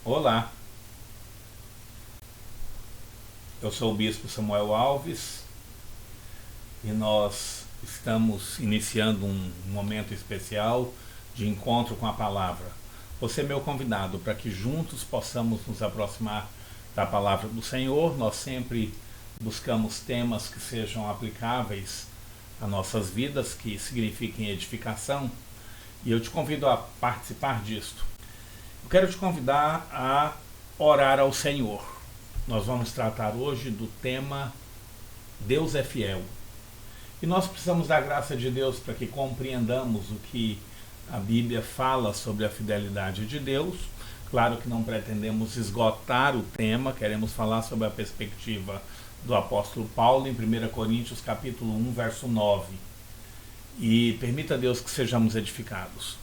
Olá, eu sou o Bispo Samuel Alves e nós estamos iniciando um momento especial de encontro com a palavra. Você é meu convidado para que juntos possamos nos aproximar da palavra do Senhor. Nós sempre buscamos temas que sejam aplicáveis a nossas vidas, que signifiquem edificação, e eu te convido a participar disto. Eu quero te convidar a orar ao Senhor. Nós vamos tratar hoje do tema Deus é fiel. E nós precisamos da graça de Deus para que compreendamos o que a Bíblia fala sobre a fidelidade de Deus. Claro que não pretendemos esgotar o tema, queremos falar sobre a perspectiva do apóstolo Paulo em 1 Coríntios capítulo 1, verso 9. E permita a Deus que sejamos edificados.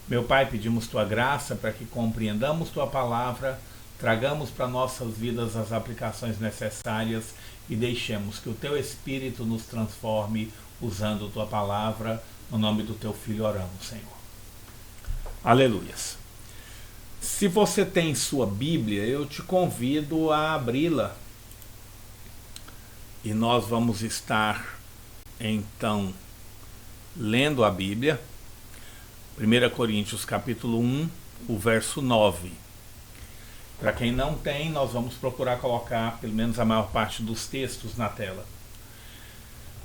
Meu Pai, pedimos Tua graça para que compreendamos Tua palavra, tragamos para nossas vidas as aplicações necessárias e deixemos que o Teu Espírito nos transforme usando Tua palavra. No nome do Teu Filho oramos, Senhor. Aleluias. Se você tem sua Bíblia, eu te convido a abri-la. E nós vamos estar, então, lendo a Bíblia. 1 Coríntios capítulo 1, o verso 9. Para quem não tem, nós vamos procurar colocar pelo menos a maior parte dos textos na tela.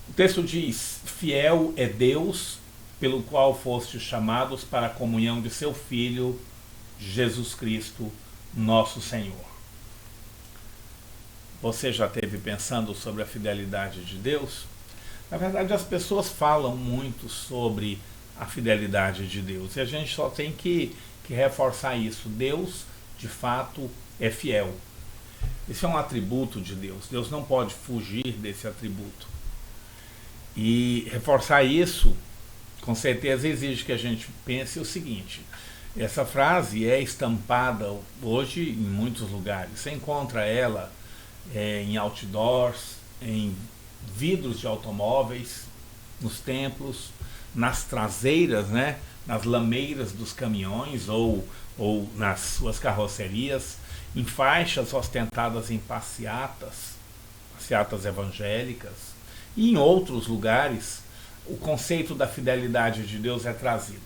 O texto diz: fiel é Deus, pelo qual fostes chamados para a comunhão de seu Filho, Jesus Cristo, nosso Senhor. Você já esteve pensando sobre a fidelidade de Deus? Na verdade, as pessoas falam muito sobre a fidelidade de Deus. E a gente só tem que reforçar isso. Deus, de fato, é fiel. Esse é um atributo de Deus. Deus não pode fugir desse atributo. E reforçar isso, com certeza, exige que a gente pense o seguinte. Essa frase é estampada hoje em muitos lugares. Você encontra ela em outdoors, em vidros de automóveis, nos templos, nas traseiras, né? Nas lameiras dos caminhões ou nas suas carrocerias, em faixas ostentadas em passeatas evangélicas, e em outros lugares o conceito da fidelidade de Deus é trazido.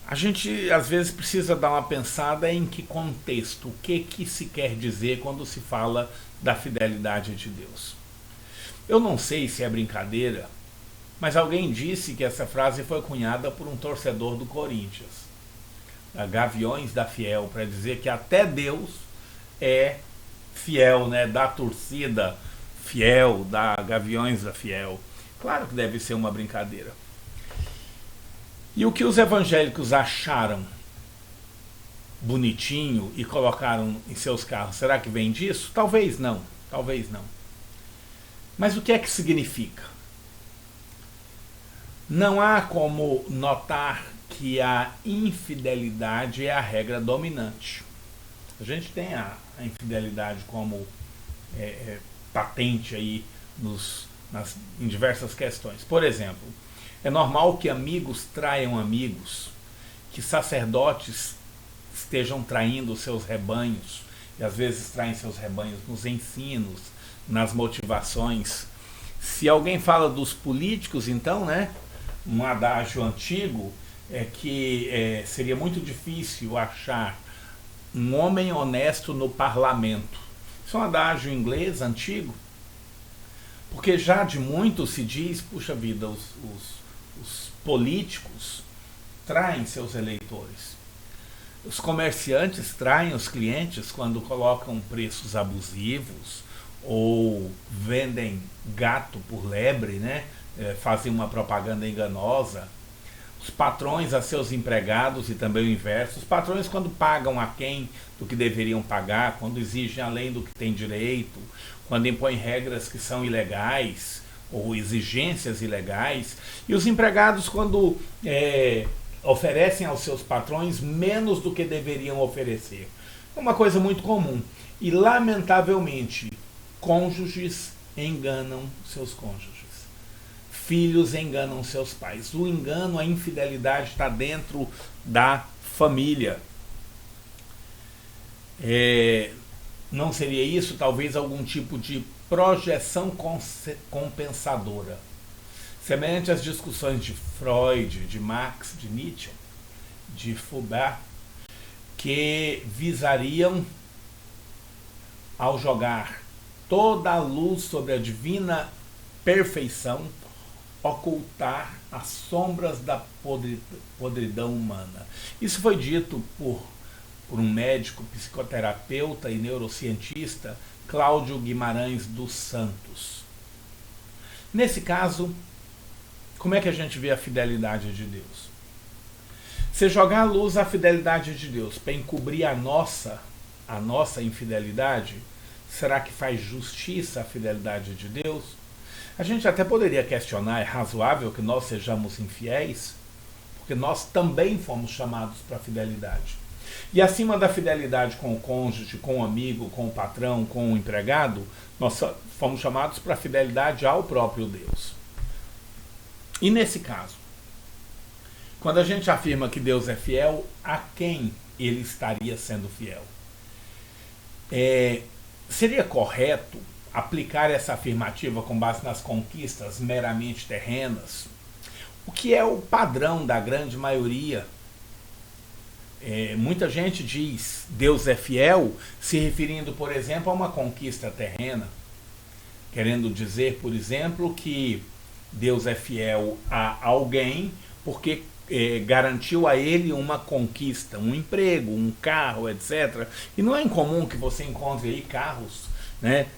A gente às vezes precisa dar uma pensada em que contexto, o que se quer dizer quando se fala da fidelidade de Deus. Eu não sei se é brincadeira, mas alguém disse que essa frase foi cunhada por um torcedor do Corinthians, da Gaviões da Fiel, para dizer que até Deus é fiel, né? Da torcida fiel, da Gaviões da Fiel. Claro que deve ser uma brincadeira. E o que os evangélicos acharam bonitinho e colocaram em seus carros, será que vem disso? Talvez não, talvez não. Mas o que é que significa? Não há como notar que a infidelidade é a regra dominante. A gente tem a infidelidade como patente aí em diversas questões. Por exemplo, é normal que amigos traiam amigos, que sacerdotes estejam traindo seus rebanhos, e às vezes traem seus rebanhos nos ensinos, nas motivações. Se alguém fala dos políticos, então, né, um adágio antigo é que seria muito difícil achar um homem honesto no parlamento. Isso é um adágio inglês antigo, porque já de muito se diz, puxa vida, os políticos traem seus eleitores. Os comerciantes traem os clientes quando colocam preços abusivos ou vendem gato por lebre, né? Fazem uma propaganda enganosa. Os patrões a seus empregados e também o inverso. Os patrões, quando pagam aquém do que deveriam pagar, quando exigem além do que tem direito, quando impõem regras que são ilegais ou exigências ilegais, e os empregados quando oferecem aos seus patrões menos do que deveriam oferecer. É uma coisa muito comum. E, lamentavelmente, cônjuges enganam seus cônjuges. Filhos enganam seus pais. O engano, a infidelidade está dentro da família. Não seria isso talvez algum tipo de projeção compensadora? Semelhante às discussões de Freud, de Marx, de Nietzsche, de Foucault, que visariam, ao jogar toda a luz sobre a divina perfeição, ocultar as sombras da podridão humana. Isso foi dito por um médico, psicoterapeuta e neurocientista, Cláudio Guimarães dos Santos. Nesse caso, como é que a gente vê a fidelidade de Deus? Se jogar à luz a fidelidade de Deus para encobrir a nossa infidelidade, será que faz justiça à fidelidade de Deus? A gente até poderia questionar, é razoável que nós sejamos infiéis? Porque nós também fomos chamados para a fidelidade. E acima da fidelidade com o cônjuge, com o amigo, com o patrão, com o empregado, nós fomos chamados para a fidelidade ao próprio Deus. E nesse caso, quando a gente afirma que Deus é fiel, a quem ele estaria sendo fiel? Seria correto aplicar essa afirmativa com base nas conquistas meramente terrenas, o que é o padrão da grande maioria. Muita gente diz Deus é fiel, se referindo, por exemplo, a uma conquista terrena, querendo dizer, por exemplo, que Deus é fiel a alguém porque garantiu a ele uma conquista, um emprego, um carro, etc. E não é incomum que você encontre aí carros, né,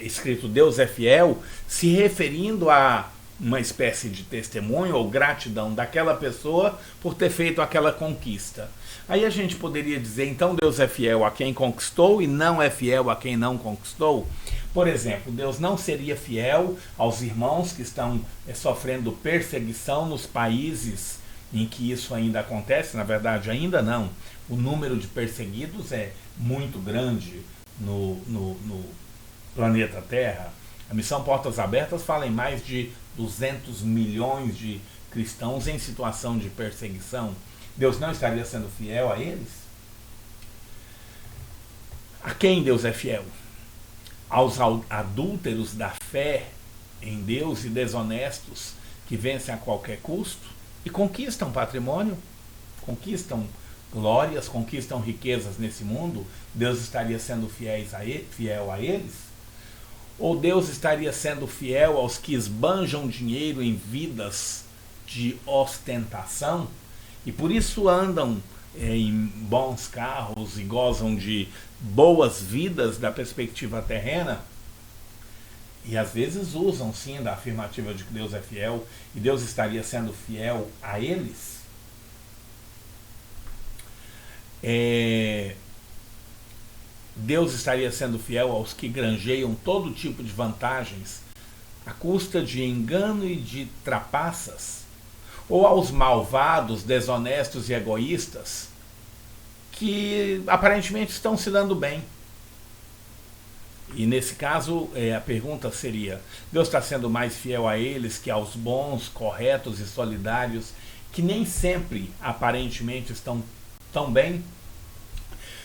escrito Deus é fiel, se referindo a uma espécie de testemunho ou gratidão daquela pessoa por ter feito aquela conquista. Aí a gente poderia dizer, então Deus é fiel a quem conquistou e não é fiel a quem não conquistou? Por exemplo, Deus não seria fiel aos irmãos que estão sofrendo perseguição nos países em que isso ainda acontece? Na verdade, ainda não. O número de perseguidos é muito grande no planeta Terra. A Missão Portas Abertas fala em mais de 200 milhões de cristãos em situação de perseguição. Deus não estaria sendo fiel a eles? A quem Deus é fiel? Aos adúlteros da fé em Deus e desonestos que vencem a qualquer custo e conquistam patrimônio, conquistam glórias, conquistam riquezas nesse mundo? Deus estaria sendo fiel a eles? Ou Deus estaria sendo fiel aos que esbanjam dinheiro em vidas de ostentação e por isso andam em bons carros e gozam de boas vidas da perspectiva terrena? E às vezes usam sim da afirmativa de que Deus é fiel, e Deus estaria sendo fiel a eles? Deus estaria sendo fiel aos que granjeiam todo tipo de vantagens à custa de engano e de trapaças? Ou aos malvados, desonestos e egoístas que aparentemente estão se dando bem? E nesse caso, a pergunta seria, Deus está sendo mais fiel a eles que aos bons, corretos e solidários que nem sempre aparentemente estão tão bem?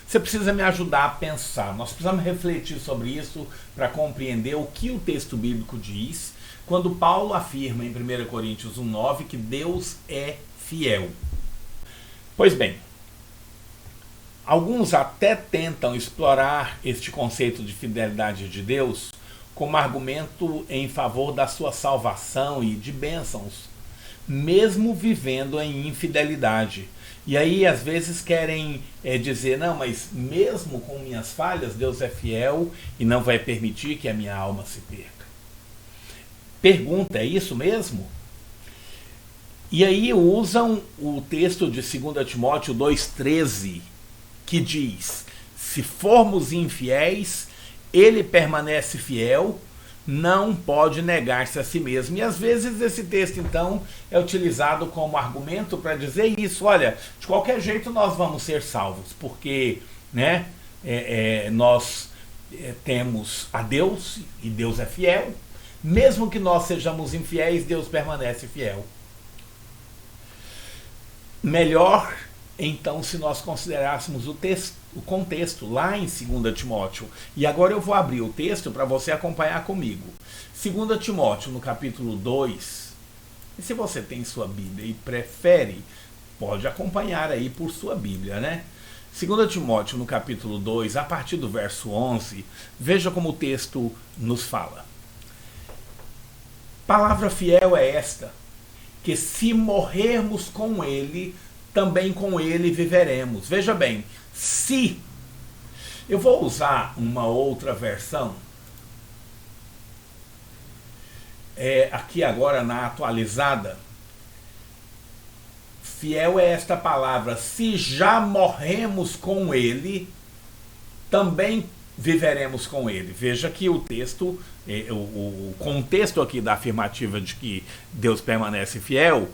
Você precisa me ajudar a pensar. Nós precisamos refletir sobre isso para compreender o que o texto bíblico diz quando Paulo afirma em 1 Coríntios 1,9 que Deus é fiel. Pois bem, alguns até tentam explorar este conceito de fidelidade de Deus como argumento em favor da sua salvação e de bênçãos, mesmo vivendo em infidelidade. E aí às vezes querem dizer, não, mas mesmo com minhas falhas, Deus é fiel e não vai permitir que a minha alma se perca. Pergunta, é isso mesmo? E aí usam o texto de 2 Timóteo 2,13, que diz, se formos infiéis, ele permanece fiel, não pode negar-se a si mesmo. E às vezes esse texto então é utilizado como argumento para dizer isso, olha, de qualquer jeito nós vamos ser salvos, porque nós temos a Deus e Deus é fiel, mesmo que nós sejamos infiéis, Deus permanece fiel. Melhor Então, se nós considerássemos o contexto lá em 2 Timóteo, e agora eu vou abrir o texto para você acompanhar comigo. 2 Timóteo, no capítulo 2, e se você tem sua Bíblia e prefere, pode acompanhar aí por sua Bíblia, né? 2 Timóteo, no capítulo 2, a partir do verso 11, veja como o texto nos fala. Palavra fiel é esta, que se morrermos com ele, também com ele viveremos. Veja bem, se. Eu vou usar uma outra versão. Aqui agora na atualizada. Fiel é esta palavra. Se já morremos com ele, também viveremos com ele. Veja que o texto, o contexto aqui da afirmativa de que Deus permanece fiel,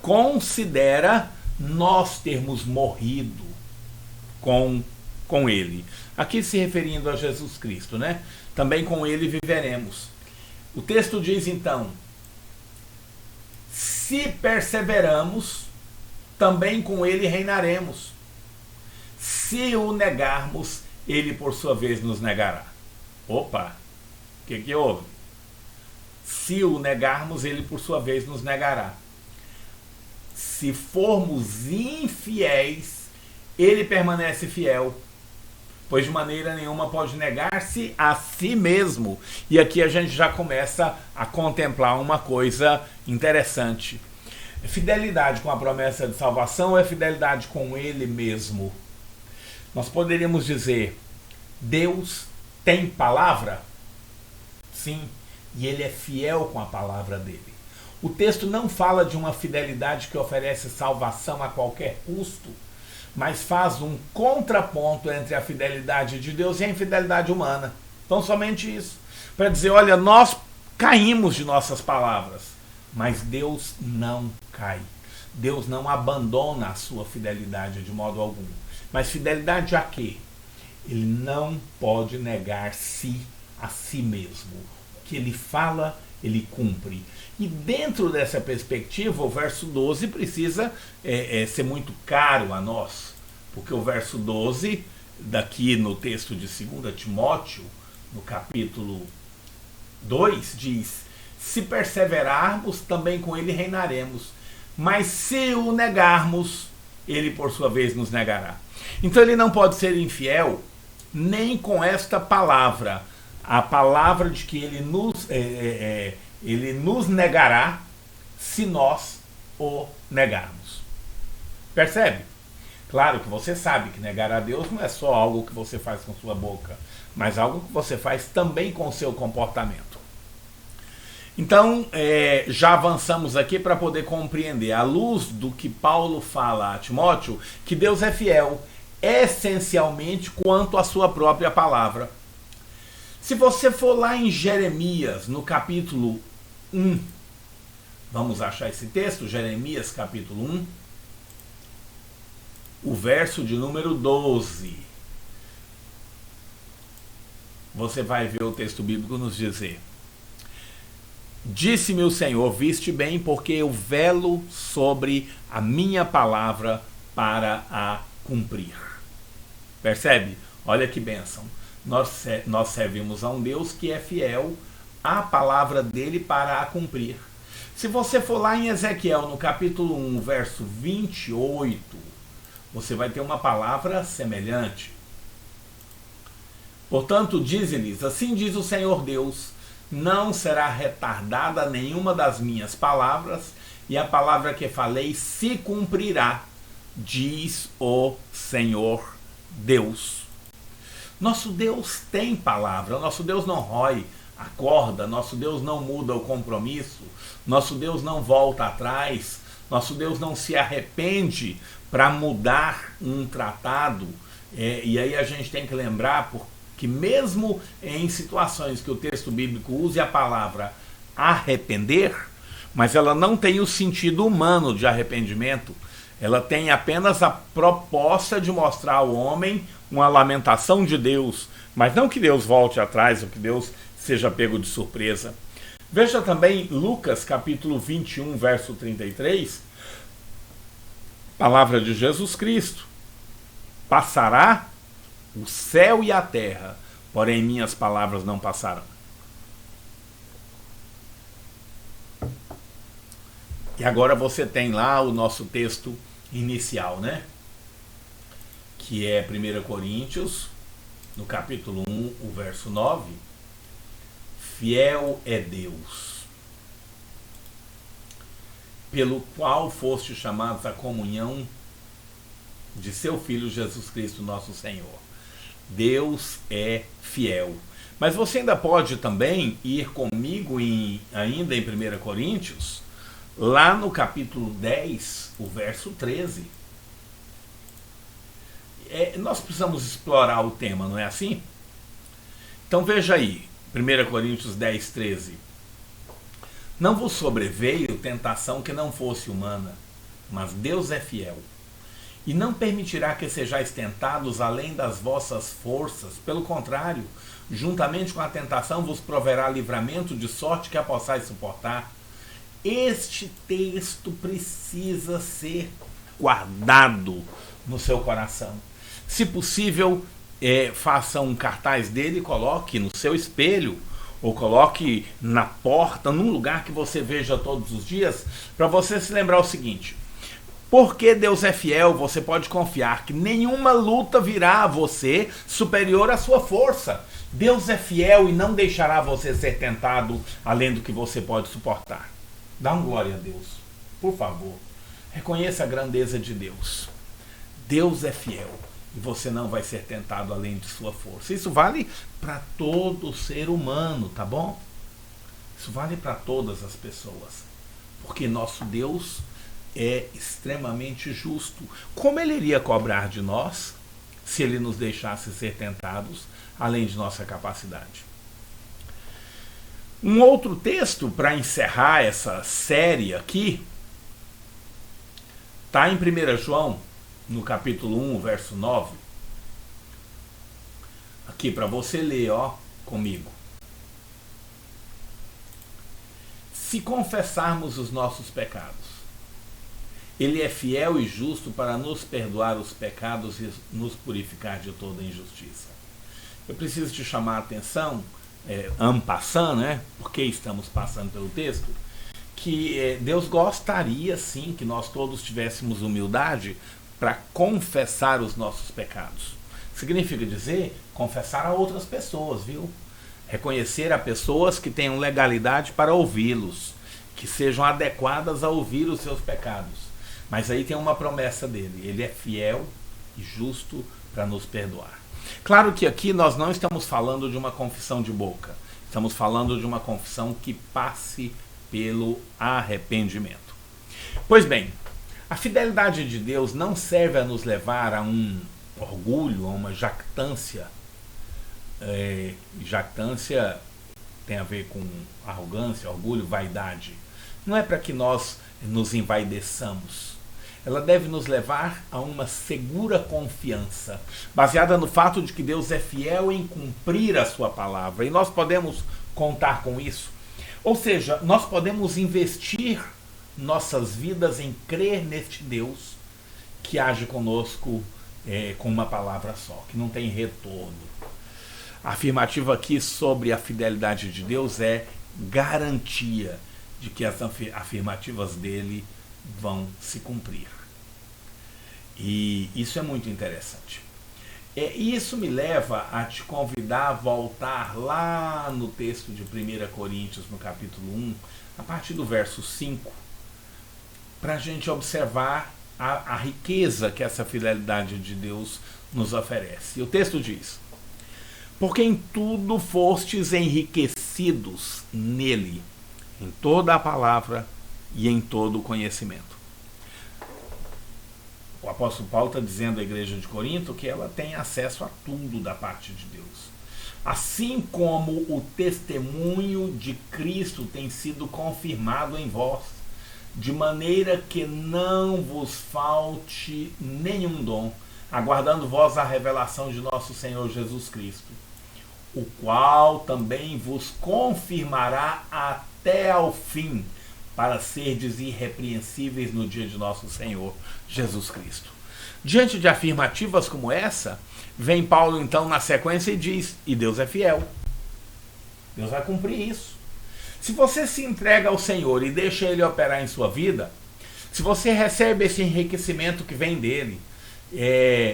considera nós termos morrido com ele. Aqui se referindo a Jesus Cristo, né? Também com ele viveremos. O texto diz então, se perseveramos, também com ele reinaremos. Se o negarmos, ele por sua vez nos negará. Opa, o que houve? Se o negarmos, ele por sua vez nos negará. Se formos infiéis, ele permanece fiel, pois de maneira nenhuma pode negar-se a si mesmo. E aqui a gente já começa a contemplar uma coisa interessante. Fidelidade com a promessa de salvação é fidelidade com ele mesmo. Nós poderíamos dizer, Deus tem palavra? Sim, e ele é fiel com a palavra dele. O texto não fala de uma fidelidade que oferece salvação a qualquer custo, mas faz um contraponto entre a fidelidade de Deus e a infidelidade humana. Então, somente isso. Para dizer, olha, nós caímos de nossas palavras, mas Deus não cai. Deus não abandona a sua fidelidade de modo algum. Mas fidelidade a quê? Ele não pode negar-se a si mesmo. O que ele fala, ele cumpre. E dentro dessa perspectiva, o verso 12 precisa ser muito caro a nós, porque o verso 12, daqui no texto de 2 Timóteo, no capítulo 2, diz, se perseverarmos, também com ele reinaremos, mas se o negarmos, ele por sua vez nos negará. Então ele não pode ser infiel nem com esta palavra, a palavra de que ele nos negará se nós o negarmos. Percebe? Claro que você sabe que negar a Deus não é só algo que você faz com sua boca, mas algo que você faz também com o seu comportamento. Então, já avançamos aqui para poder compreender, à luz do que Paulo fala a Timóteo, que Deus é fiel, essencialmente quanto à sua própria palavra. Se você for lá em Jeremias, no capítulo 1, vamos achar esse texto, Jeremias capítulo 1, o verso de número 12. Você vai ver o texto bíblico nos dizer: disse-me o Senhor, viste bem, porque eu velo sobre a minha palavra para a cumprir. Percebe? Olha que bênção. Nós servimos a um Deus que é fiel à palavra dele para a cumprir. Se você for lá em Ezequiel, no capítulo 1, verso 28, você vai ter uma palavra semelhante. Portanto, diz-lhes, assim diz o Senhor Deus, não será retardada nenhuma das minhas palavras, e a palavra que falei se cumprirá, diz o Senhor Deus. Nosso Deus tem palavra, nosso Deus não rói a corda, nosso Deus não muda o compromisso, nosso Deus não volta atrás, nosso Deus não se arrepende para mudar um tratado. E aí a gente tem que lembrar que mesmo em situações que o texto bíblico use a palavra arrepender, mas ela não tem o sentido humano de arrependimento, ela tem apenas a proposta de mostrar ao homem uma lamentação de Deus, mas não que Deus volte atrás ou que Deus seja pego de surpresa. Veja também Lucas capítulo 21, verso 33, Palavra de Jesus Cristo. Passará o céu e a terra, porém minhas palavras não passarão. E agora você tem lá o nosso texto inicial, né? Que é 1 Coríntios, no capítulo 1, o verso 9. Fiel é Deus, pelo qual foste chamados à comunhão de seu Filho Jesus Cristo, nosso Senhor. Deus é fiel. Mas você ainda pode também ir comigo ainda em 1 Coríntios, lá no capítulo 10, o verso 13. Nós precisamos explorar o tema, não é assim? Então veja aí, 1 Coríntios 10, 13. Não vos sobreveio tentação que não fosse humana, mas Deus é fiel. E não permitirá que sejais tentados além das vossas forças. Pelo contrário, juntamente com a tentação vos proverá livramento, de sorte que a possais suportar. Este texto precisa ser guardado no seu coração. Se possível, faça um cartaz dele e coloque no seu espelho, ou coloque na porta, num lugar que você veja todos os dias, para você se lembrar o seguinte: porque Deus é fiel, você pode confiar que nenhuma luta virá a você superior à sua força. Deus é fiel e não deixará você ser tentado além do que você pode suportar. Dá um glória a Deus, por favor. Reconheça a grandeza de Deus. Deus é fiel e você não vai ser tentado além de sua força. Isso vale para todo ser humano, tá bom? Isso vale para todas as pessoas. Porque nosso Deus é extremamente justo. Como ele iria cobrar de nós se ele nos deixasse ser tentados além de nossa capacidade? Um outro texto para encerrar essa série aqui está em 1 João, no capítulo 1, verso 9. Aqui para você ler, comigo. Se confessarmos os nossos pecados, Ele é fiel e justo para nos perdoar os pecados e nos purificar de toda injustiça. Eu preciso te chamar a atenção, en passant, né? Porque estamos passando pelo texto, que Deus gostaria sim que nós todos tivéssemos humildade para confessar os nossos pecados. Significa dizer confessar a outras pessoas, viu? Reconhecer a pessoas que tenham legalidade para ouvi-los, que sejam adequadas a ouvir os seus pecados. Mas aí tem uma promessa dele: ele é fiel e justo para nos perdoar. Claro que aqui nós não estamos falando de uma confissão de boca, estamos falando de uma confissão que passe pelo arrependimento. Pois bem, a fidelidade de Deus não serve a nos levar a um orgulho, a uma jactância. Jactância tem a ver com arrogância, orgulho, vaidade. Não é para que nós nos envaideçamos. Ela deve nos levar a uma segura confiança, baseada no fato de que Deus é fiel em cumprir a sua palavra. E nós podemos contar com isso. Ou seja, nós podemos investir nossas vidas em crer neste Deus que age conosco com uma palavra só, que não tem retorno. A afirmativa aqui sobre a fidelidade de Deus é garantia de que as afirmativas dele vão se cumprir. E isso é muito interessante. E isso me leva a te convidar a voltar lá no texto de 1 Coríntios, no capítulo 1, a partir do verso 5, para a gente observar a riqueza que essa fidelidade de Deus nos oferece. E o texto diz: porque em tudo fostes enriquecidos nele, em toda a palavra e em todo o conhecimento. O apóstolo Paulo está dizendo à igreja de Corinto que ela tem acesso a tudo da parte de Deus. Assim como o testemunho de Cristo tem sido confirmado em vós, de maneira que não vos falte nenhum dom, aguardando vós a revelação de nosso Senhor Jesus Cristo, o qual também vos confirmará até ao fim, para serdes irrepreensíveis no dia de nosso Senhor Jesus Cristo. Diante de afirmativas como essa, vem Paulo então na sequência e diz: e Deus é fiel. Deus vai cumprir isso. Se você se entrega ao Senhor e deixa Ele operar em sua vida, se você recebe esse enriquecimento que vem dele,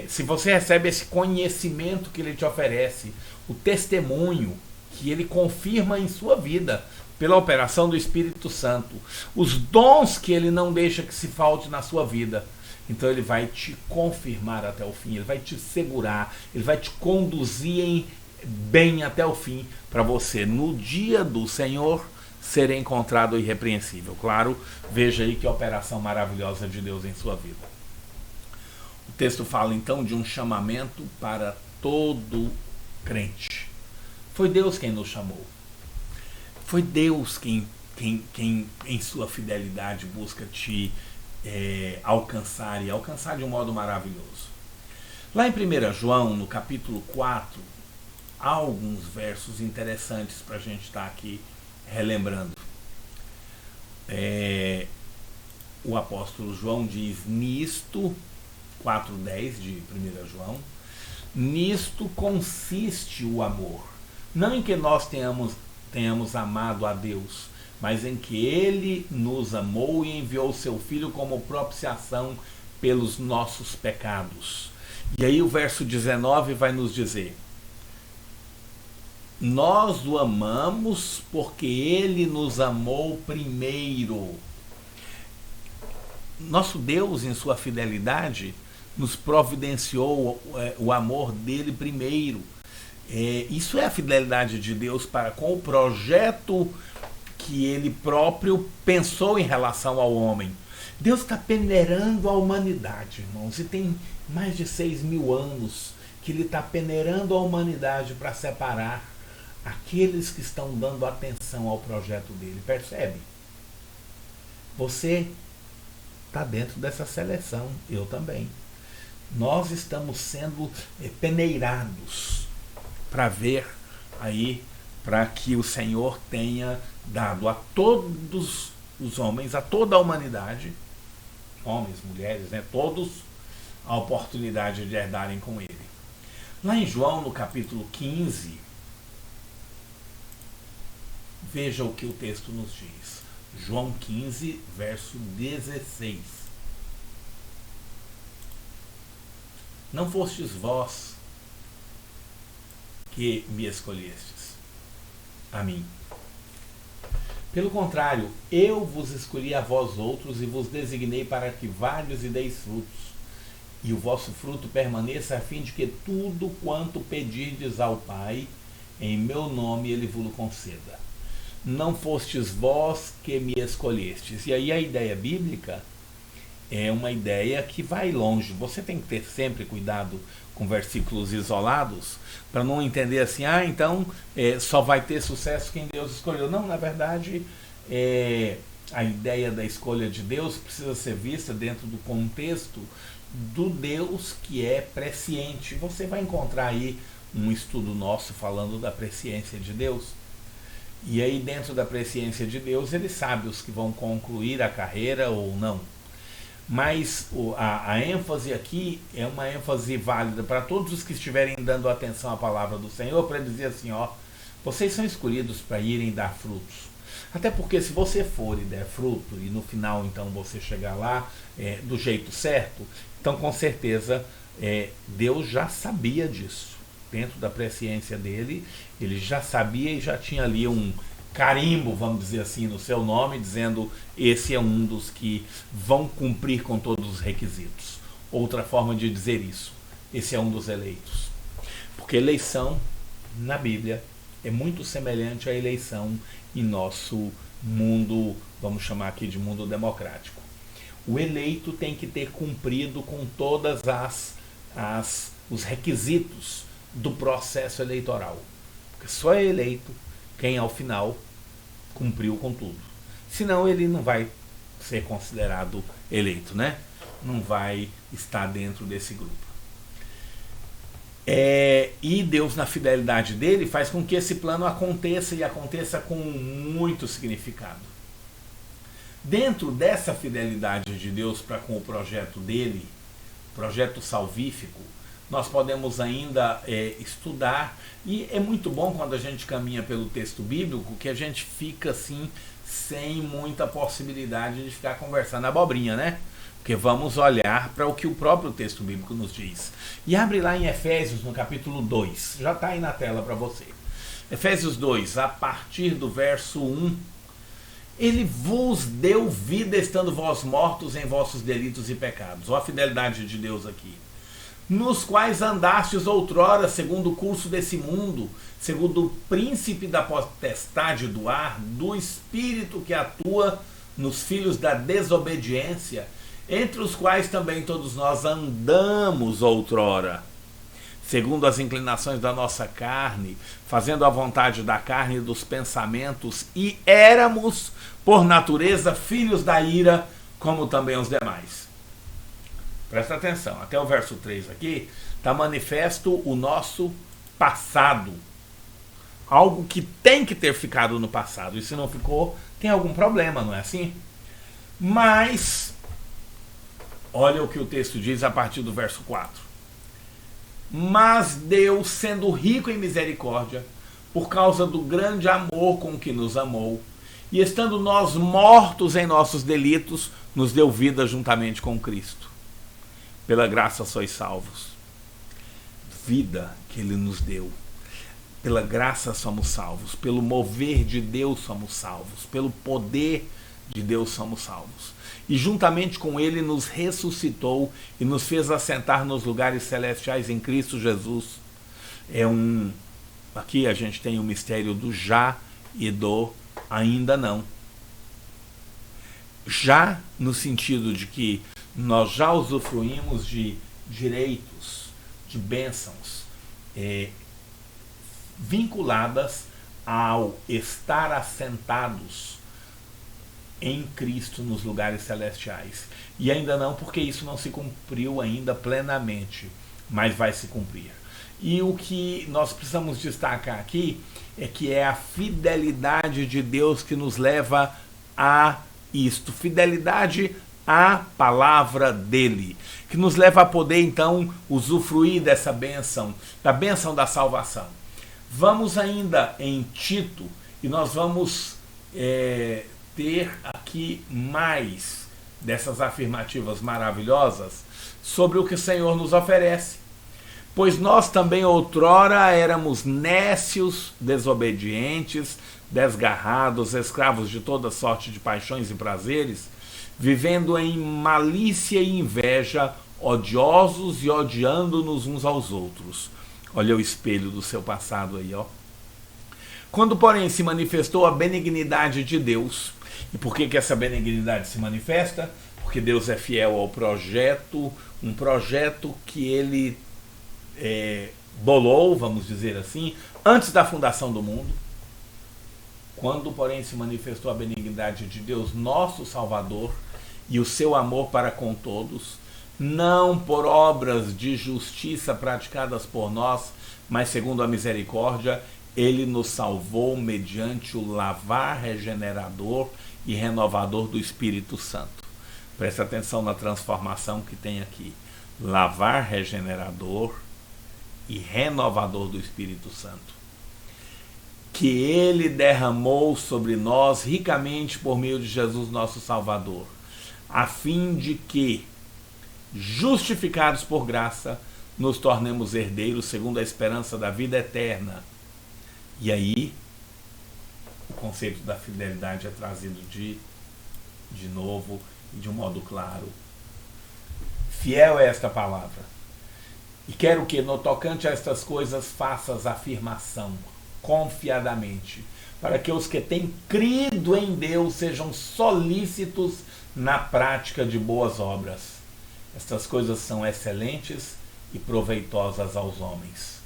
se você recebe esse conhecimento que Ele te oferece, o testemunho que Ele confirma em sua vida, pela operação do Espírito Santo, os dons que Ele não deixa que se falte na sua vida, então Ele vai te confirmar até o fim, Ele vai te segurar, Ele vai te conduzir bem até o fim, para você, no dia do Senhor, ser encontrado irrepreensível. Claro, veja aí que operação maravilhosa de Deus em sua vida. O texto fala então de um chamamento para todo crente. Foi Deus quem nos chamou. Foi Deus quem em sua fidelidade busca te alcançar, e alcançar de um modo maravilhoso. Lá em 1 João, no capítulo 4, há alguns versos interessantes para a gente estar aqui relembrando. O apóstolo João diz: nisto, 4:10 de 1 João, nisto consiste o amor, não em que nós tenhamos amado a Deus, mas em que Ele nos amou e enviou seu Filho como propiciação pelos nossos pecados. E aí o verso 19 vai nos dizer: nós o amamos porque Ele nos amou primeiro. Nosso Deus, em sua fidelidade, nos providenciou o amor dele primeiro. Isso é a fidelidade de Deus para com o projeto que Ele próprio pensou em relação ao homem. Deus está peneirando a humanidade, irmãos, e tem mais de 6.000 anos que Ele está peneirando a humanidade para separar aqueles que estão dando atenção ao projeto dele. Percebe? Você está dentro dessa seleção, eu também. Nós estamos sendo peneirados para ver aí, para que o Senhor tenha dado a todos os homens, a toda a humanidade, homens, mulheres, todos, a oportunidade de herdarem com Ele. Lá em João, no capítulo 15, veja o que o texto nos diz. João 15, verso 16. Não fostes vós que me escolhestes a mim. Pelo contrário, eu vos escolhi a vós outros e vos designei para que vades e deis frutos, e o vosso fruto permaneça, a fim de que tudo quanto pedirdes ao Pai, em meu nome Ele vos conceda. Não fostes vós que me escolhestes. E aí a ideia bíblica é uma ideia que vai longe. Você tem que ter sempre cuidado com versículos isolados, para não entender assim, então só vai ter sucesso quem Deus escolheu. Não, na verdade, a ideia da escolha de Deus precisa ser vista dentro do contexto do Deus que é presciente. Você vai encontrar aí um estudo nosso falando da presciência de Deus. E aí, dentro da presciência de Deus, Ele sabe os que vão concluir a carreira ou não. Mas a ênfase aqui é uma ênfase válida para todos os que estiverem dando atenção à palavra do Senhor, para dizer assim, vocês são escolhidos para irem dar frutos. Até porque se você for e der fruto, e no final então você chegar lá do jeito certo, então com certeza Deus já sabia disso. Dentro da presciência dele, ele já sabia e já tinha ali um carimbo, vamos dizer assim, no seu nome, dizendo: esse é um dos que vão cumprir com todos os requisitos. Outra forma de dizer isso: esse é um dos eleitos. Porque eleição, na Bíblia, é muito semelhante à eleição em nosso mundo, vamos chamar aqui de mundo democrático. O eleito tem que ter cumprido com todas os requisitos do processo eleitoral. Porque só é eleito quem ao final cumpriu com tudo. Senão ele não vai ser considerado eleito, Não vai estar dentro desse grupo. E Deus, na fidelidade dele, faz com que esse plano aconteça, e aconteça com muito significado. Dentro dessa fidelidade de Deus para com o projeto dele, projeto salvífico, nós podemos ainda estudar, e é muito bom quando a gente caminha pelo texto bíblico, que a gente fica assim, sem muita possibilidade de ficar conversando abobrinha, né? Porque vamos olhar para o que o próprio texto bíblico nos diz. E abre lá em Efésios, no capítulo 2, já está aí na tela para você. Efésios 2, a partir do verso 1. Ele vos deu vida estando vós mortos em vossos delitos e pecados. Olha a fidelidade de Deus aqui. Nos quais andastes outrora, segundo o curso desse mundo, segundo o príncipe da potestade do ar, do espírito que atua nos filhos da desobediência, entre os quais também todos nós andamos outrora, segundo as inclinações da nossa carne, fazendo a vontade da carne e dos pensamentos, e éramos, por natureza, filhos da ira, como também os demais. Presta atenção, até o verso 3 aqui, está manifesto o nosso passado. Algo que tem que ter ficado no passado, e se não ficou, tem algum problema, não é assim? Mas, olha o que o texto diz a partir do verso 4. Mas Deus, sendo rico em misericórdia, por causa do grande amor com que nos amou, e estando nós mortos em nossos delitos, nos deu vida juntamente com Cristo. Pela graça sois salvos. Vida que Ele nos deu. Pela graça somos salvos. Pelo mover de Deus somos salvos. Pelo poder de Deus somos salvos. E juntamente com Ele nos ressuscitou e nos fez assentar nos lugares celestiais em Cristo Jesus. Aqui a gente tem o mistério do já e do ainda não. Já no sentido de que nós já usufruímos de direitos, de bênçãos vinculadas ao estar assentados em Cristo nos lugares celestiais. E ainda não, porque isso não se cumpriu ainda plenamente, mas vai se cumprir. E o que nós precisamos destacar aqui é que é a fidelidade de Deus que nos leva a isto. Fidelidade à palavra dele, que nos leva a poder então usufruir dessa bênção, da bênção da salvação. Vamos ainda em Tito e nós vamos ter aqui mais dessas afirmativas maravilhosas sobre o que o Senhor nos oferece. Pois nós também outrora éramos nécios, desobedientes, desgarrados, escravos de toda sorte de paixões e prazeres, vivendo em malícia e inveja, odiosos e odiando-nos uns aos outros. Olha o espelho do seu passado aí, ó. Quando, porém, se manifestou a benignidade de Deus. E por que essa benignidade se manifesta? Porque Deus é fiel ao projeto, um projeto que ele bolou, vamos dizer assim, antes da fundação do mundo. Quando, porém, se manifestou a benignidade de Deus, nosso Salvador, e o seu amor para com todos, não por obras de justiça praticadas por nós, mas segundo a misericórdia, ele nos salvou mediante o lavar regenerador e renovador do Espírito Santo. Presta atenção na transformação que tem aqui. Lavar regenerador e renovador do Espírito Santo. Que ele derramou sobre nós ricamente por meio de Jesus nosso Salvador, a fim de que, justificados por graça, nos tornemos herdeiros segundo a esperança da vida eterna. E aí, o conceito da fidelidade é trazido de novo e de um modo claro. Fiel é esta palavra. E quero que, no tocante a estas coisas, faças afirmação, confiadamente, para que os que têm crido em Deus sejam solícitos na prática de boas obras. Estas coisas são excelentes e proveitosas aos homens.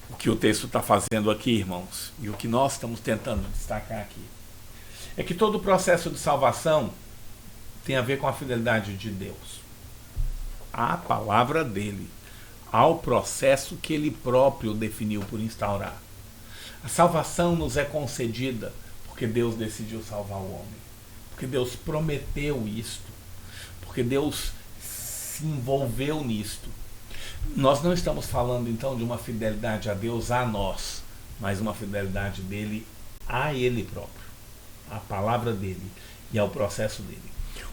O que o texto está fazendo aqui, irmãos, e o que nós estamos tentando destacar aqui, é que todo o processo de salvação tem a ver com a fidelidade de Deus, à palavra dele, ao processo que ele próprio definiu por instaurar. A salvação nos é concedida porque Deus decidiu salvar o homem. porque Deus prometeu isto, porque Deus se envolveu nisto. Nós não estamos falando então de uma fidelidade a Deus a nós, mas uma fidelidade dele a ele próprio, à palavra dele e ao processo dele.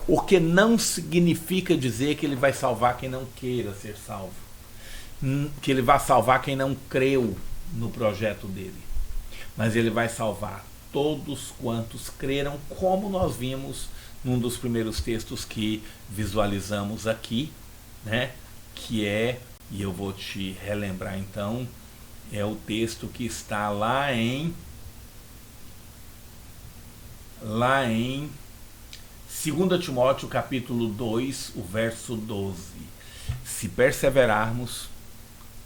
O que não significa dizer que ele vai salvar quem não queira ser salvo, que ele vai salvar quem não creu no projeto dele, mas ele vai salvar todos quantos creram, como nós vimos num dos primeiros textos que visualizamos aqui, né? Que é, e eu vou te relembrar então, é o texto que está lá em 2 Timóteo capítulo 2, o verso 12. Se perseverarmos,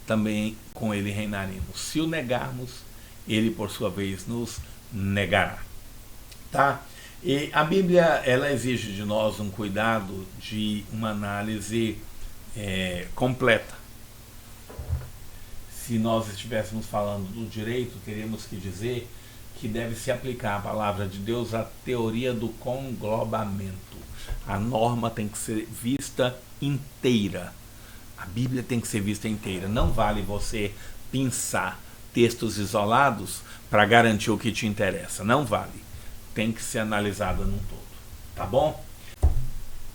também com ele reinaremos. Se o negarmos, ele por sua vez nos negará. Tá? E a Bíblia, ela exige de nós um cuidado de uma análise completa. Se nós estivéssemos falando do direito, teríamos que dizer que deve se aplicar a palavra de Deus à teoria do conglobamento. A norma tem que ser vista inteira. A Bíblia tem que ser vista inteira. Não vale você pensar textos isolados para garantir o que te interessa. Não vale. Tem que ser analisada num todo. Tá bom?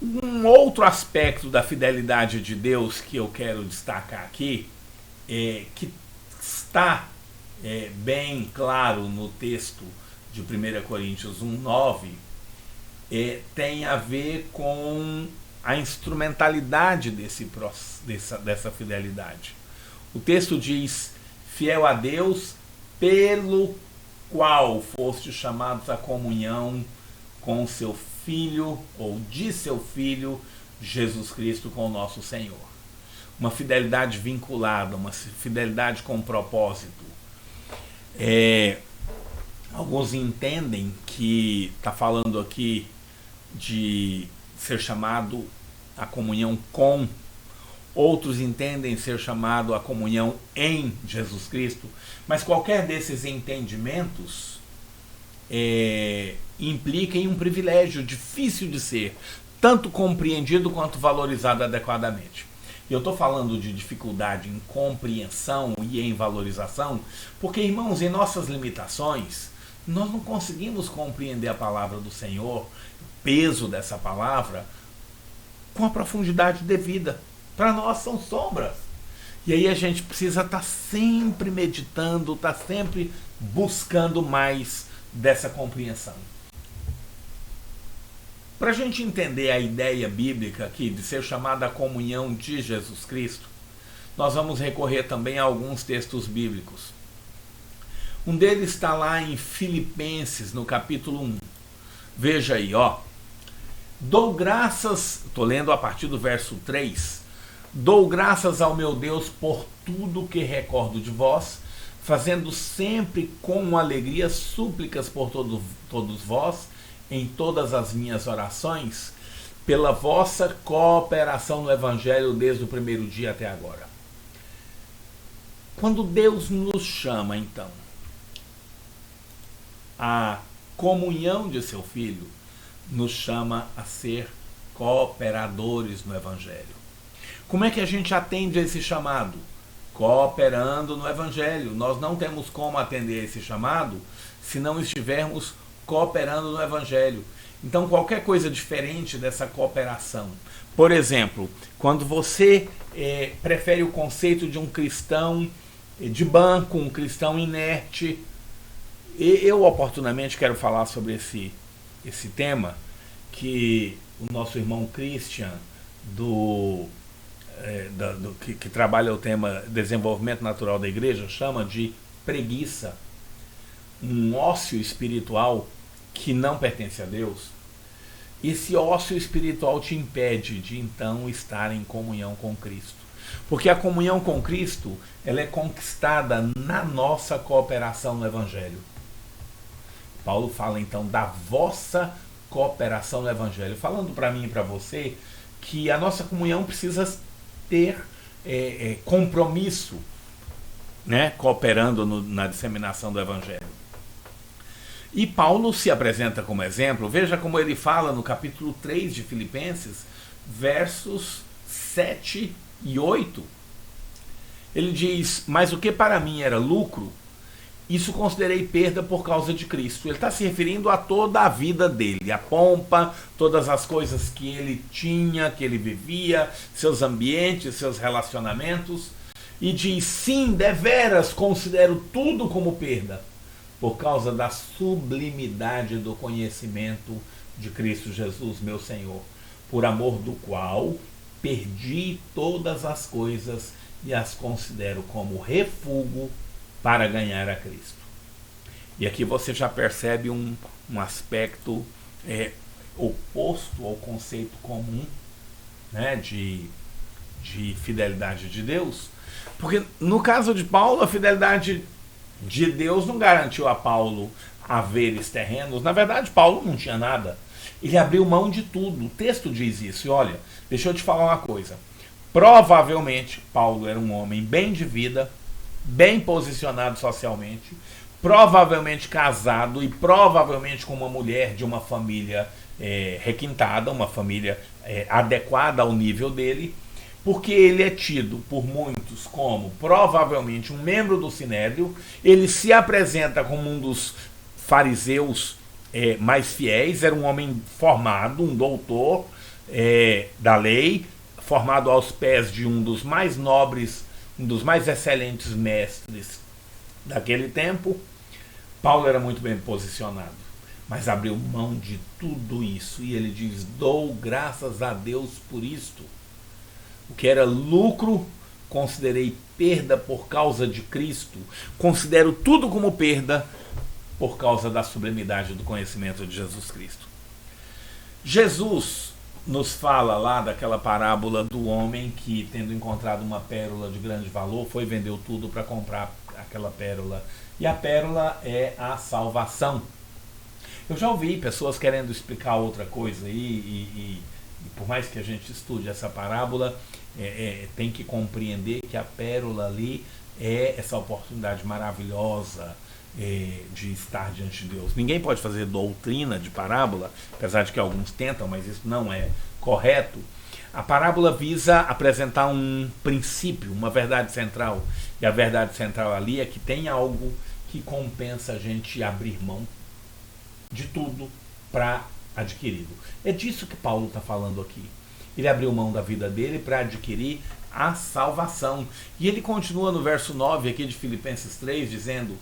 Um outro aspecto da fidelidade de Deus que eu quero destacar aqui, que está bem claro no texto de 1 Coríntios 1:9, tem a ver com a instrumentalidade dessa fidelidade. O texto diz: fiel a Deus, pelo qual foste chamados à comunhão com seu Filho, ou de seu Filho, Jesus Cristo, com o nosso Senhor. Uma fidelidade vinculada, uma fidelidade com propósito. Alguns entendem que está falando aqui de ser chamado à comunhão com, outros entendem ser chamado à comunhão em Jesus Cristo, mas qualquer desses entendimentos implica em um privilégio difícil de ser tanto compreendido quanto valorizado adequadamente. E eu estou falando de dificuldade em compreensão e em valorização, porque, irmãos, em nossas limitações, nós não conseguimos compreender a palavra do Senhor, o peso dessa palavra, com a profundidade devida. Para nós são sombras. E aí a gente precisa estar sempre meditando, estar sempre buscando mais dessa compreensão. Para a gente entender a ideia bíblica aqui de ser chamada a comunhão de Jesus Cristo, nós vamos recorrer também a alguns textos bíblicos. Um deles está lá em Filipenses, no capítulo 1. Veja aí, ó. Dou graças, estou lendo a partir do verso 3. Dou graças ao meu Deus por tudo que recordo de vós, fazendo sempre com alegria súplicas por todos vós, em todas as minhas orações, pela vossa cooperação no Evangelho desde o primeiro dia até agora. Quando Deus nos chama, então, a comunhão de seu Filho, nos chama a ser cooperadores no Evangelho. Como é que a gente atende a esse chamado? Cooperando no Evangelho. Nós não temos como atender a esse chamado se não estivermos cooperando no Evangelho. Então, qualquer coisa diferente dessa cooperação. Por exemplo, quando você prefere o conceito de um cristão de banco, um cristão inerte, eu oportunamente quero falar sobre esse tema que o nosso irmão Christian, que trabalha o tema desenvolvimento natural da igreja, chama de preguiça, um ócio espiritual que não pertence a Deus. Esse ócio espiritual te impede de então estar em comunhão com Cristo, porque a comunhão com Cristo, ela é conquistada na nossa cooperação no Evangelho. Paulo fala então da vossa cooperação no Evangelho, falando para mim e para você que a nossa comunhão precisa ter compromisso, né, cooperando na disseminação do Evangelho. E Paulo se apresenta como exemplo. Veja como ele fala no capítulo 3 de Filipenses, versos 7 e 8. Ele diz: mas o que para mim era lucro, isso considerei perda por causa de Cristo. Ele está se referindo a toda a vida dele, a pompa, todas as coisas que ele tinha, que ele vivia, seus ambientes, seus relacionamentos. E diz: sim, deveras considero tudo como perda, por causa da sublimidade do conhecimento de Cristo Jesus, meu Senhor, por amor do qual perdi todas as coisas e as considero como refúgio para ganhar a Cristo. E aqui você já percebe um aspecto oposto ao conceito comum, né, de fidelidade de Deus, porque no caso de Paulo, a fidelidade de Deus não garantiu a Paulo haveres terrenos. Na verdade, Paulo não tinha nada. Ele abriu mão de tudo. O texto diz isso. E olha, deixa eu te falar uma coisa. Provavelmente, Paulo era um homem bem de vida, bem posicionado socialmente, provavelmente casado e provavelmente com uma mulher de uma família requintada, uma família adequada ao nível dele, porque ele é tido por muitos como provavelmente um membro do Sinédrio. Ele se apresenta como um dos fariseus mais fiéis, era um homem formado, um doutor da lei, formado aos pés de um dos mais nobres, um dos mais excelentes mestres daquele tempo. Paulo era muito bem posicionado, mas abriu mão de tudo isso, e ele diz: dou graças a Deus por isto. O que era lucro, considerei perda por causa de Cristo. Considero tudo como perda por causa da sublimidade do conhecimento de Jesus Cristo. Jesus nos fala lá daquela parábola do homem que, tendo encontrado uma pérola de grande valor, foi e vendeu tudo para comprar aquela pérola. E a pérola é a salvação. Eu já ouvi pessoas querendo explicar outra coisa aí, e por mais que a gente estude essa parábola, tem que compreender que a pérola ali é essa oportunidade maravilhosa de estar diante de Deus. Ninguém pode fazer doutrina de parábola, apesar de que alguns tentam, mas isso não é correto. A parábola visa apresentar um princípio, uma verdade central, e a verdade central ali é que tem algo que compensa a gente abrir mão de tudo para adquiri-lo. É disso que Paulo está falando aqui. Ele abriu mão da vida dele para adquirir a salvação. E ele continua no verso 9 aqui de Filipenses 3, dizendo: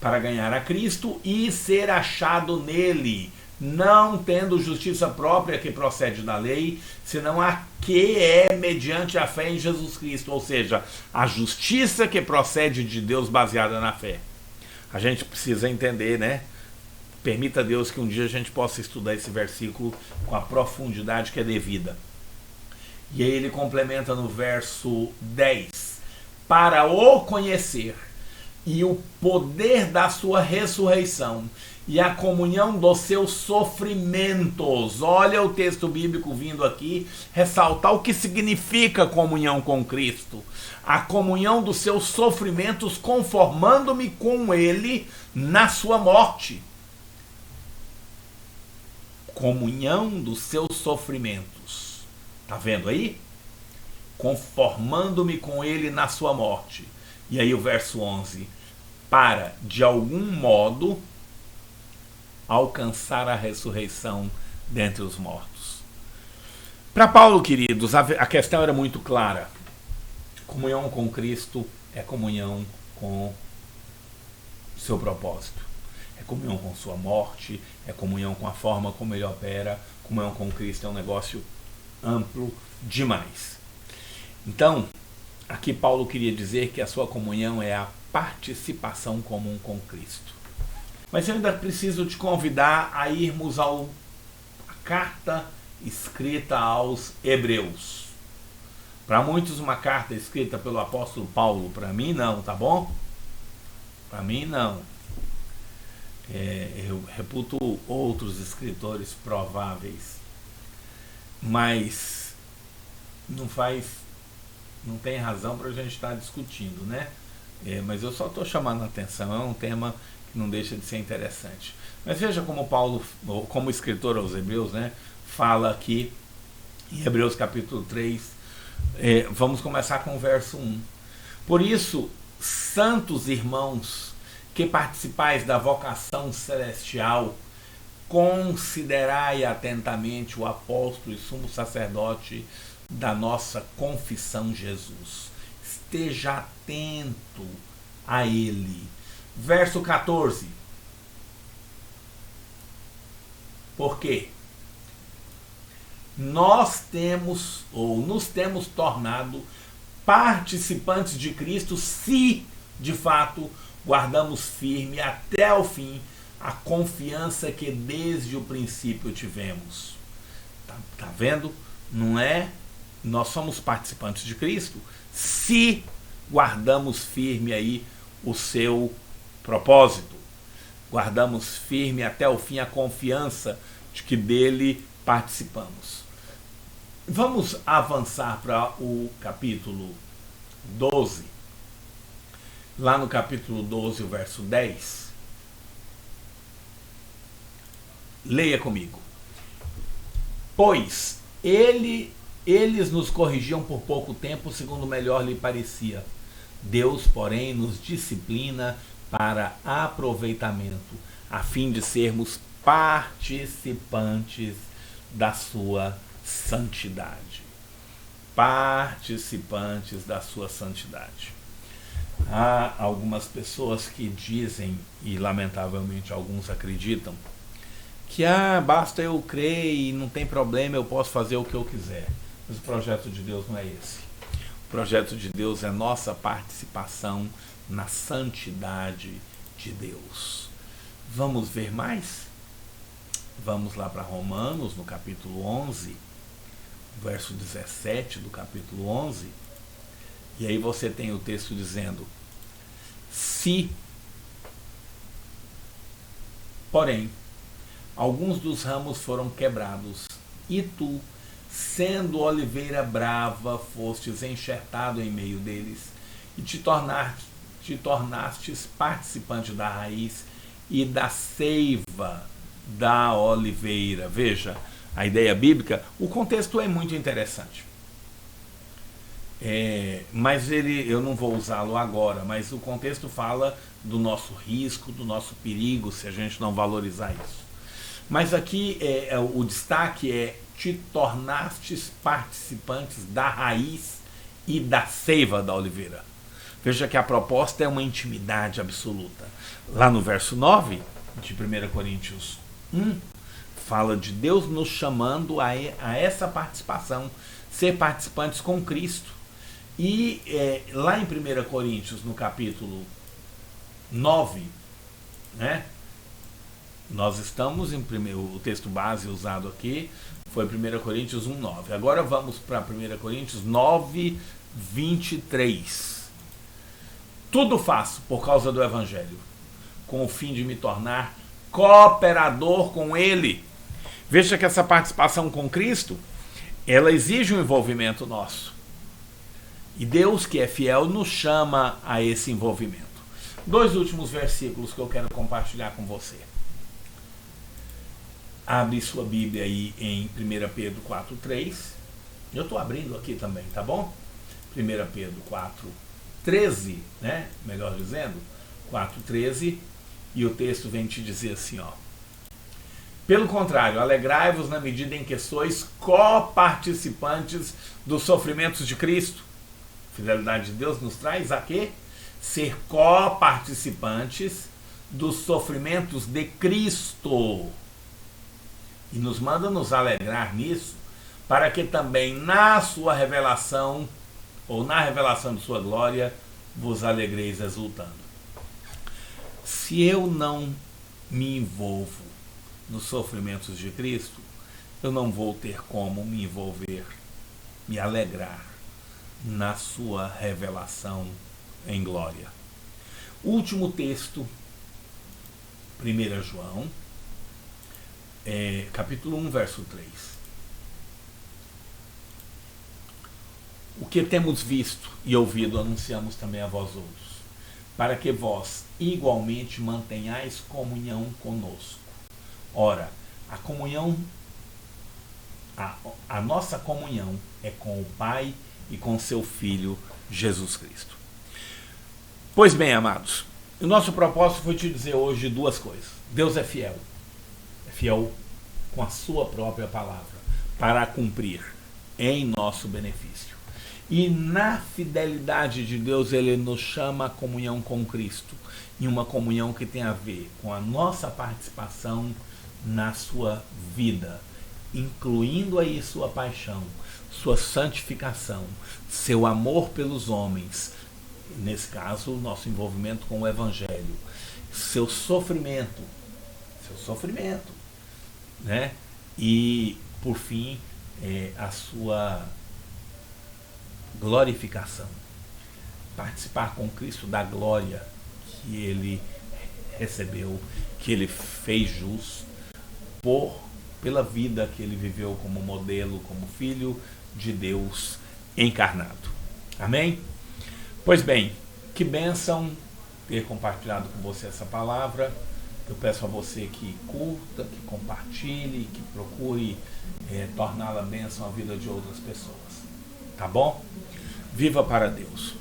para ganhar a Cristo e ser achado nele, não tendo justiça própria que procede da lei, senão a que é mediante a fé em Jesus Cristo. Ou seja, a justiça que procede de Deus baseada na fé. A gente precisa entender, né? Permita Deus que um dia a gente possa estudar esse versículo com a profundidade que é devida. E aí ele complementa no verso 10: para o conhecer e o poder da sua ressurreição e a comunhão dos seus sofrimentos. Olha o texto bíblico vindo aqui ressaltar o que significa comunhão com Cristo. A comunhão dos seus sofrimentos, conformando-me com ele na sua morte. Comunhão dos seus sofrimentos. Está vendo aí? Conformando-me com ele na sua morte. E aí o verso 11: para, de algum modo, alcançar a ressurreição dentre os mortos. Para Paulo, queridos, a questão era muito clara. Comunhão com Cristo é comunhão com seu propósito. É comunhão com sua morte, é comunhão com a forma como ele opera. Comunhão com Cristo é um negócio amplo demais. Então, aqui Paulo queria dizer que a sua comunhão é a participação comum com Cristo. Mas eu ainda preciso te convidar a irmos à carta escrita aos Hebreus. Para muitos uma carta escrita pelo apóstolo Paulo, para mim não, tá bom? Para mim não. Eu reputo outros escritores prováveis, mas não tem razão para a gente estar discutindo, né? Mas eu só estou chamando a atenção. É um tema não deixa de ser interessante. Mas veja como Paulo, como escritor aos Hebreus, né, fala aqui em Hebreus capítulo 3, vamos começar com o verso 1. Por isso, santos irmãos, que participais da vocação celestial, considerai atentamente o apóstolo e sumo sacerdote da nossa confissão, Jesus. Esteja atento a ele. Verso 14. Por quê? Nós temos, ou nos temos tornado participantes de Cristo, se de fato guardamos firme até o fim a confiança que desde o princípio tivemos. Tá vendo? Não é? Nós somos participantes de Cristo se guardamos firme aí o seu propósito. Guardamos firme até o fim a confiança de que dele participamos. Vamos avançar para o capítulo 12. Lá no capítulo 12, o verso 10. Leia comigo. Pois eles nos corrigiam por pouco tempo, segundo melhor lhe parecia. Deus, porém, nos disciplina para aproveitamento, a fim de sermos participantes da sua santidade. Participantes da sua santidade. Há algumas pessoas que dizem, e lamentavelmente alguns acreditam, que basta eu crer e não tem problema, eu posso fazer o que eu quiser. Mas o projeto de Deus não é esse. O projeto de Deus é nossa participação na santidade de Deus. Vamos ver mais? Vamos lá para Romanos, no capítulo 11, verso 17 do capítulo 11. E aí você tem o texto dizendo: se, porém, alguns dos ramos foram quebrados, e tu, sendo oliveira brava, fostes enxertado em meio deles, e te tornastes participante da raiz e da seiva da oliveira. Veja, a ideia bíblica, o contexto é muito interessante. Mas eu não vou usá-lo agora, mas o contexto fala do nosso risco, do nosso perigo, se a gente não valorizar isso. Mas aqui o destaque é: te tornastes participantes da raiz e da seiva da oliveira. Veja que a proposta é uma intimidade absoluta. Lá no verso 9 de 1 Coríntios 1, fala de Deus nos chamando a essa participação, ser participantes com Cristo. E lá em 1 Coríntios, no capítulo 9, né? Nós estamos o texto base usado aqui foi 1 Coríntios 1:9. Agora vamos para 1 Coríntios 9:23. Tudo faço por causa do Evangelho, com o fim de me tornar cooperador com ele. Veja que essa participação com Cristo, ela exige um envolvimento nosso. E Deus, que é fiel, nos chama a esse envolvimento. 2 últimos versículos que eu quero compartilhar com você. Abre sua Bíblia aí em 1 Pedro 4:3. Eu estou abrindo aqui também, tá bom? 1 Pedro 4:13, né? Melhor dizendo, 4:13. E o texto vem te dizer assim, ó: pelo contrário, alegrai-vos na medida em que sois coparticipantes dos sofrimentos de Cristo. A fidelidade de Deus nos traz a quê? Ser coparticipantes dos sofrimentos de Cristo. E nos manda nos alegrar nisso, para que também na sua revelação, ou na revelação de sua glória, vos alegreis exultando. Se eu não me envolvo nos sofrimentos de Cristo, eu não vou ter como me envolver, me alegrar na sua revelação em glória. Último texto, 1 João, capítulo 1, verso 3. O que temos visto e ouvido, anunciamos também a vós outros, para que vós igualmente mantenhais comunhão conosco. Ora, a comunhão, a nossa comunhão é com o Pai e com seu Filho Jesus Cristo. Pois bem, amados, o nosso propósito foi te dizer hoje duas coisas. Deus é fiel com a sua própria palavra, para cumprir em nosso benefício. E na fidelidade de Deus, Ele nos chama a comunhão com Cristo, em uma comunhão que tem a ver com a nossa participação na sua vida, incluindo aí sua paixão, sua santificação, seu amor pelos homens, nesse caso, o nosso envolvimento com o Evangelho, seu sofrimento, né? E, por fim, a sua glorificação. Participar com Cristo da glória que Ele recebeu, que Ele fez jus, pela vida que Ele viveu como modelo, como Filho de Deus encarnado. Amém? Pois bem, que bênção ter compartilhado com você essa palavra. Eu peço a você que curta, que compartilhe, que procure torná-la bênção à vida de outras pessoas. Tá bom? Viva para Deus.